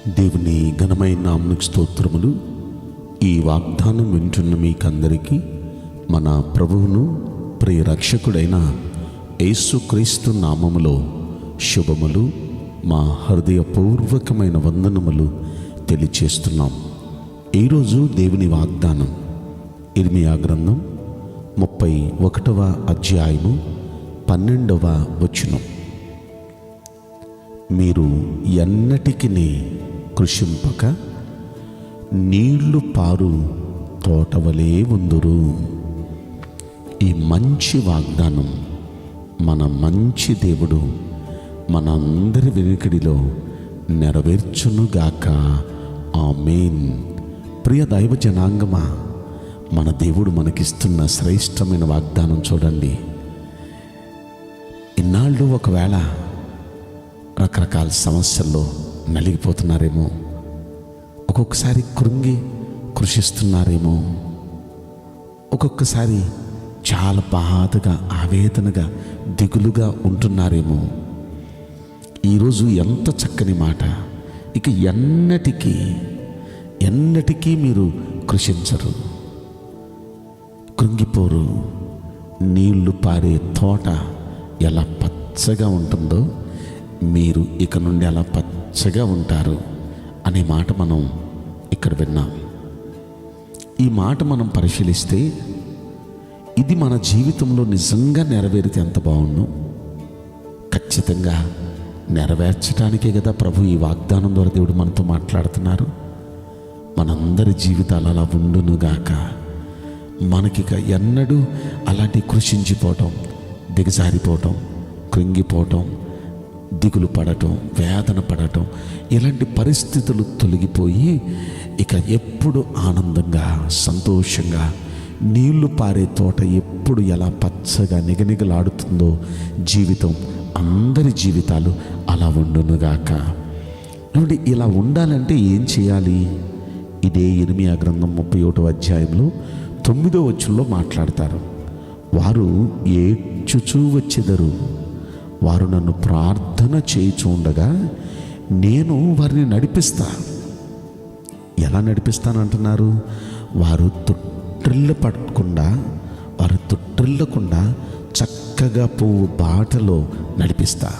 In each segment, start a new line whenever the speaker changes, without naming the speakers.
దేవుని ఘనమైన నామమునకు స్తోత్రములు. ఈ వాగ్దానం వింటున్న మీకందరికీ మన ప్రభువును ప్రియ రక్షకుడైన యేసుక్రీస్తు నామములో శుభములు, మా హృదయపూర్వకమైన వందనములు తెలియచేస్తున్నాం. ఈరోజు దేవుని వాగ్దానం ఇర్మియా గ్రంథం 31వ అధ్యాయము 12వ వచనం. మీరు ఎన్నటికిని కృషింపక నీళ్లు పారు తోటవలే ఉందురు. ఈ మంచి వాగ్దానం మన మంచి దేవుడు మనందరి వెనుకడిలో నెరవేర్చునుగాక. ఆమేన్. ప్రియ దైవ జనాంగమా, మన దేవుడు మనకిస్తున్న శ్రేష్టమైన వాగ్దానం చూడండి. ఇన్నాళ్ళు ఒకవేళ రకరకాల సమస్యల్లో నలిగిపోతున్నారేమో, ఒక్కొక్కసారి కృంగి కృషిస్తున్నారేమో, ఒక్కొక్కసారి చాలా బాధగా ఆవేదనగా దిగులుగా ఉంటున్నారేమో. ఈరోజు ఎంత చక్కని మాట! ఇక ఎన్నటికీ మీరు కృషించరు, కృంగిపోరు. నీళ్లు పారే తోట ఎలా పచ్చగా ఉంటుందో మీరు ఇక నుండి అలా పచ్చగా ఉంటారు అనే మాట మనం ఇక్కడ విన్నాం. ఈ మాట మనం పరిశీలిస్తే ఇది మన జీవితంలో నిజంగా నెరవేరితే ఎంత బాగుండు. ఖచ్చితంగా నెరవేర్చడానికే కదా ప్రభు ఈ వాగ్దానం ద్వారా దేవుడు మనతో మాట్లాడుతున్నారు. మనందరి జీవితాలు అలా ఉండునుగాక. మనకిక ఎన్నడూ అలాంటి కృషించిపోవటం, దిగజారిపోవటం, కృంగిపోవటం, దిగులు పడటం, వేదన పడటం, ఇలాంటి పరిస్థితులు తొలగిపోయి ఇక ఎప్పుడు ఆనందంగా సంతోషంగా నీళ్లు పారే తోట ఎప్పుడు ఎలా పచ్చగా నిగనిగలాడుతుందో జీవితం, అందరి జీవితాలు అలా ఉండునుగాక. కాబట్టి ఇలా ఉండాలంటే ఏం చేయాలి? ఇదే ఇర్మియా గ్రంథం 31వ అధ్యాయంలో 9వ వచనంలో మాట్లాడతారు. వారు ఏడ్చుచూ వచ్చెదరు, వారు నన్ను ప్రార్థన చేయుచుండగా నేను వారిని నడిపిస్తా. ఎలా నడిపిస్తానంటున్నారు? వారు తొట్టిల్లకుండా చక్కగా పువ్వు బాటలో నడిపిస్తా.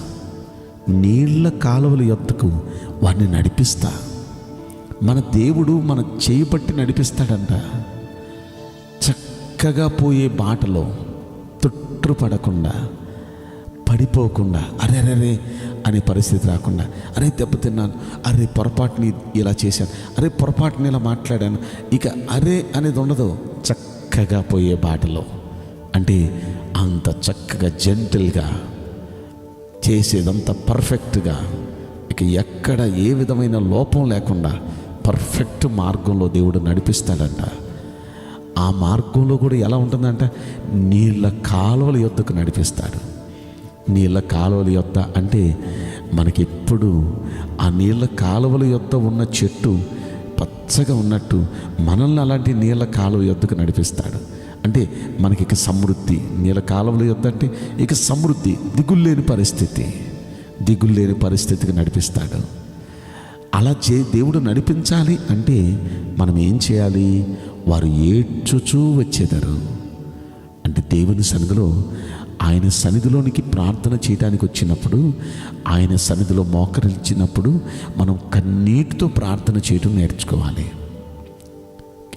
నీళ్ల కాలువల యొద్దకు వారిని నడిపిస్తా. మన దేవుడు మన చేయబట్టి నడిపిస్తాడంట. చక్కగా పోయే బాటలో తొట్టుపడకుండా, పడిపోకుండా, అరే అనే పరిస్థితి రాకుండా, అరే దెబ్బతిన్నాను, అరే పొరపాటుని ఇలా చేశాను, అరే పొరపాటుని ఇలా మాట్లాడాను, ఇక అరే అనేది ఉండదు. చక్కగా పోయే బాటలో అంటే అంత చక్కగా జెంటిల్గా చేసేదంతా పర్ఫెక్ట్గా, ఇక ఎక్కడ ఏ విధమైన లోపం లేకుండా పర్ఫెక్ట్ మార్గంలో దేవుడు నడిపిస్తాడంట. ఆ మార్గంలో కూడా ఎలా ఉంటుందంట? నీళ్ళ కాలువల యొద్దకు నడిపిస్తాడు. నీళ్ళ కాలువల యొద్ద అంటే మనకెప్పుడు ఆ నీళ్ళ కాలువల యొద్ద ఉన్న చెట్టు పచ్చగా ఉన్నట్టు మనల్ని అలాంటి నీళ్ళ కాలువ యొద్దకు నడిపిస్తాడు. అంటే మనకి ఇక సమృద్ధి, నీళ్ళ కాలువల యొద్ద అంటే ఇక సమృద్ధి, దిగుల్లేని పరిస్థితికి నడిపిస్తాడు. అలా దేవుడు నడిపించాలి అంటే మనం ఏం చేయాలి? వారు ఏడ్చుచూ వచ్చేదారు. అంటే దేవుని సన్నిధిలో, ఆయన సన్నిధిలోనికి ప్రార్థన చేయడానికి వచ్చినప్పుడు, ఆయన సన్నిధిలో మోకరించినప్పుడు మనం కన్నీటితో ప్రార్థన చేయడం నేర్చుకోవాలి.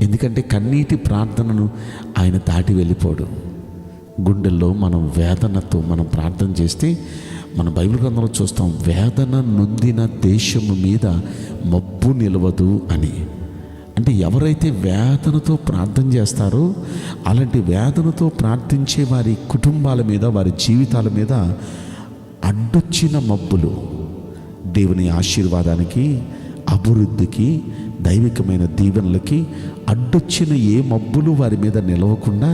ఎందుకంటే కన్నీటి ప్రార్థనను ఆయన దాటి వెళ్ళిపోడు. గుండెల్లో మనం వేదనతో మనం ప్రార్థన చేస్తే, మన బైబిల్ గ్రంథంలో చూస్తాం, వేదన నొందిన దేశము మీద మబ్బు నిలవదు అని. అంటే ఎవరైతే వేదనతో ప్రార్థన చేస్తారో అలాంటి వేదనతో ప్రార్థించే వారి కుటుంబాల మీద, వారి జీవితాల మీద అడ్డొచ్చిన మబ్బులు దేవుని ఆశీర్వాదానికి, అభివృద్ధికి, దైవికమైన దీవెనలకి అడ్డొచ్చిన ఏ మబ్బులు వారి మీద నిలవకుండా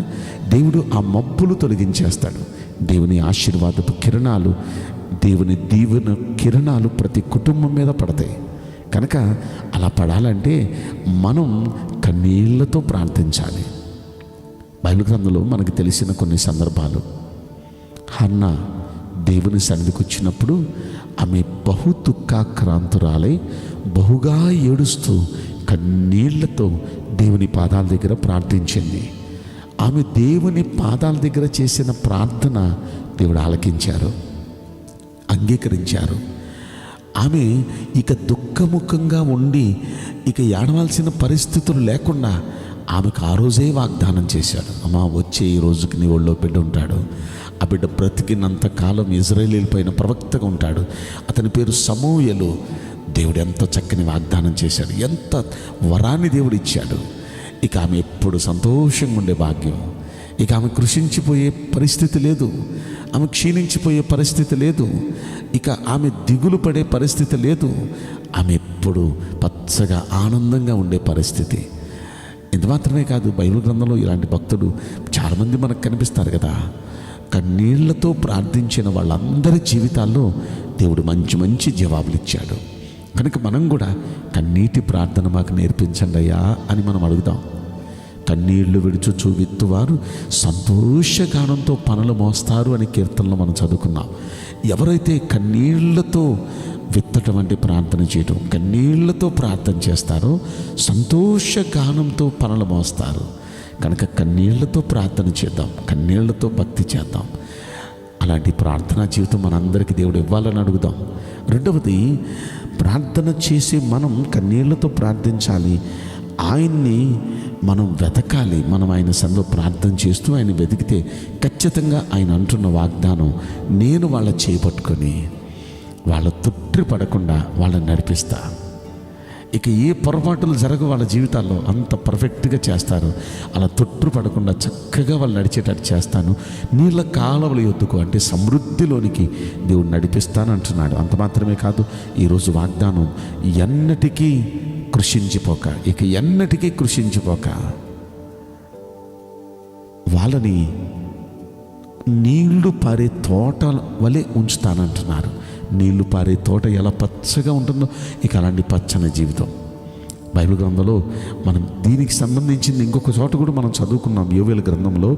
దేవుడు ఆ మబ్బులు తొలగించేస్తాడు. దేవుని ఆశీర్వాదపు కిరణాలు, దేవుని దీవెన కిరణాలు ప్రతి కుటుంబం మీద పడతాయి. కనుక అలా పడాలంటే మనం కన్నీళ్లతో ప్రార్థించాలి. బైబిల్ గ్రంథంలో మనకు తెలిసిన కొన్ని సందర్భాలు. హన్నా దేవుని సన్నిధికి వచ్చినప్పుడు ఆమె బహు దుఃఖాక్రాంతురాలై బహుగా ఏడుస్తూ కన్నీళ్లతో దేవుని పాదాల దగ్గర ప్రార్థించింది. ఆమె దేవుని పాదాల దగ్గర చేసిన ప్రార్థన దేవుడు ఆలకించారు, అంగీకరించారు. ఆమె ఇక దుఃఖముఖంగా ఉండి ఇక ఏడవలసిన పరిస్థితులు లేకుండా ఆమెకు ఆ రోజే వాగ్దానం చేశాడు. అమ్మా, వచ్చే ఈ రోజుకి నీ ఒళ్ళో బిడ్డ ఉంటాడు. ఆ బిడ్డ బ్రతికినంత కాలం ఇజ్రాయేలీల పైన ప్రవక్తగా ఉంటాడు. అతని పేరు సమూయేలు. దేవుడు ఎంత చక్కని వాగ్దానం చేశాడు, ఎంత వరాన్ని దేవుడు ఇచ్చాడు. ఇక ఆమె ఎప్పుడు సంతోషంగా ఉండే భాగ్యం. ఇక ఆమె కృషించిపోయే పరిస్థితి లేదు, ఆమె క్షీణించిపోయే పరిస్థితి లేదు, ఇక ఆమె దిగులు పడే పరిస్థితి లేదు. ఆమె ఎప్పుడు పచ్చగా ఆనందంగా ఉండే పరిస్థితి. ఇంత మాత్రమే కాదు, బైబిల్ గ్రంథంలో ఇలాంటి భక్తుడు చాలామంది మనకు కనిపిస్తారు కదా. కన్నీళ్లతో ప్రార్థించిన వాళ్ళందరి జీవితాల్లో దేవుడు మంచి మంచి జవాబులు ఇచ్చాడు. కనుక మనం కూడా కన్నీటి ప్రార్థన మాకు నేర్పించండి అయ్యా అని మనం అడుగుదాం. కన్నీళ్లు విడుచుచు విత్తువారు సంతోషగానంతో పనులు మోస్తారు అని కీర్తనలో మనం చదువుకున్నాం. ఎవరైతే కన్నీళ్లతో విత్తటం అంటే ప్రార్థన చేయటం, కన్నీళ్లతో ప్రార్థన చేస్తారో సంతోషగానంతో పనులు మోస్తారు. కనుక కన్నీళ్లతో ప్రార్థన చేద్దాం, కన్నీళ్లతో భక్తి చేద్దాం. అలాంటి ప్రార్థనా జీవితం మనందరికీ దేవుడు ఇవ్వాలని అడుగుదాం. రెండవది, ప్రార్థన చేసి మనం కన్నీళ్లతో ప్రార్థించాలి, ఆయన్ని మనం వెతకాలి. మనం ఆయన సన్నిధిలో ప్రార్థన చేస్తూ ఆయన వెతికితే ఖచ్చితంగా ఆయన అంటున్న వాగ్దానం, నేను వాళ్ళ చేపట్టుకొని వాళ్ళ తొట్టి పడకుండా వాళ్ళని నడిపిస్తా. ఇక ఏ పొరపాటులు జరగవు వాళ్ళ జీవితాల్లో, అంత పర్ఫెక్ట్గా చేస్తారు. అలా తొట్టు పడకుండా చక్కగా వాళ్ళు నడిచేటట్టు చేస్తాను. నీళ్ళ కాలువల యొద్దకు అంటే సమృద్ధిలోనికి దేవుడు నడిపిస్తాను అంటున్నాడు. అంత మాత్రమే కాదు, ఈరోజు వాగ్దానం, ఎన్నటికీ కృషించిపోక, ఇక ఎన్నటికీ కృషించిపోక వాళ్ళని నీళ్లు పారే తోట వలె ఉంచుతానంటున్నారు. నీళ్లు పారే తోట ఎలా పచ్చగా ఉంటుందో, ఇక అలాంటి పచ్చని జీవితం. బైబిల్ గ్రంథంలో మనం దీనికి సంబంధించింది ఇంకొక చోట కూడా మనం చదువుకున్నాం, యోవేలు గ్రంథంలో.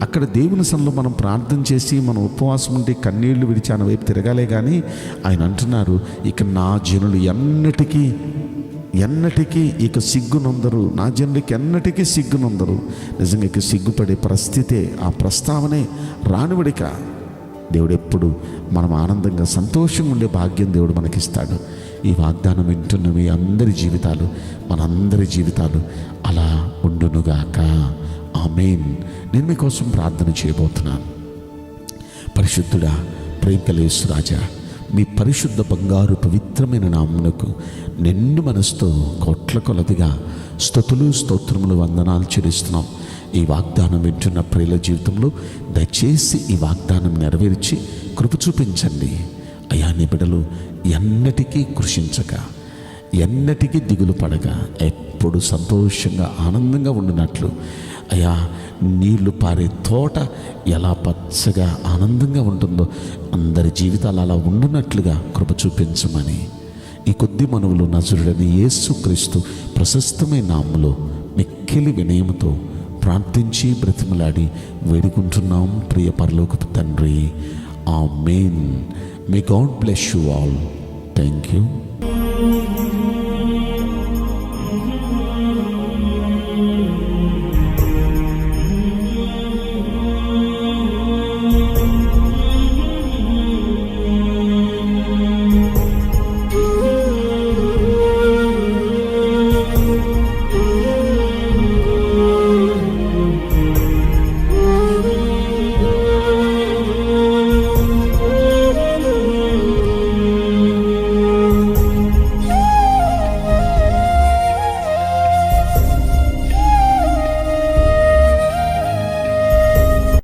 అక్కడ దేవుని సన్నిధిలో మనం ప్రార్థన చేసి మనం ఉపవాసం ఉంటే కన్నీళ్లు విడిచి ఆయన వైపు తిరగాలే కానీ ఆయన అంటున్నారు, ఇక నా జనులు ఎన్నటికీ ఇక సిగ్గునందరు, నా జనులకి ఎన్నటికీ సిగ్గునందరు. నిజంగా ఇక సిగ్గుపడే పరిస్థితే, ఆ ప్రస్తావనే రానివడిక. దేవుడు ఎప్పుడు మనం ఆనందంగా సంతోషంగా ఉండే భాగ్యం దేవుడు మనకిస్తాడు. ఈ వాగ్దానం వింటున్న మీ అందరి జీవితాలు, మనందరి జీవితాలు అలా ఉండునుగాక. ఆమేన్. నేను మీకోసం ప్రార్థన చేయబోతున్నాను. పరిశుద్ధుడా, ప్రేమ యేసు రాజా, మీ పరిశుద్ధ బంగారు పవిత్రమైన నామమునకు నిండు మనసుతో కోట్ల కొలదిగా స్తుతులు స్తోత్రములు వందనాలు చెల్లిస్తున్నాం. ఈ వాగ్దానం వింటున్న ప్రియుల జీవితంలో దయచేసి ఈ వాగ్దానం నెరవేర్చి కృప చూపించండి అయ్యా. నీ బిడ్డలు ఎన్నటికీ కృషించక, ఎన్నటికీ దిగులు పడగా, ఎప్పుడు సంతోషంగా ఆనందంగా ఉండినట్లు అయ్యా, నీళ్లు పారే తోట ఎలా పచ్చగా ఆనందంగా ఉంటుందో అందరి జీవితాలు అలా ఉండునట్లుగా కృప చూపించమని ఈ కొద్ది మనవులు నజరుడని యేసుక్రీస్తు ప్రశస్తమైన నామములో మిక్కిలి వినయముతో ప్రార్థించి బ్రతిమలాడి వేడుకుంటున్నాం ప్రియ పరలోకపు తండ్రి. Amen. May God bless you all. Thank you.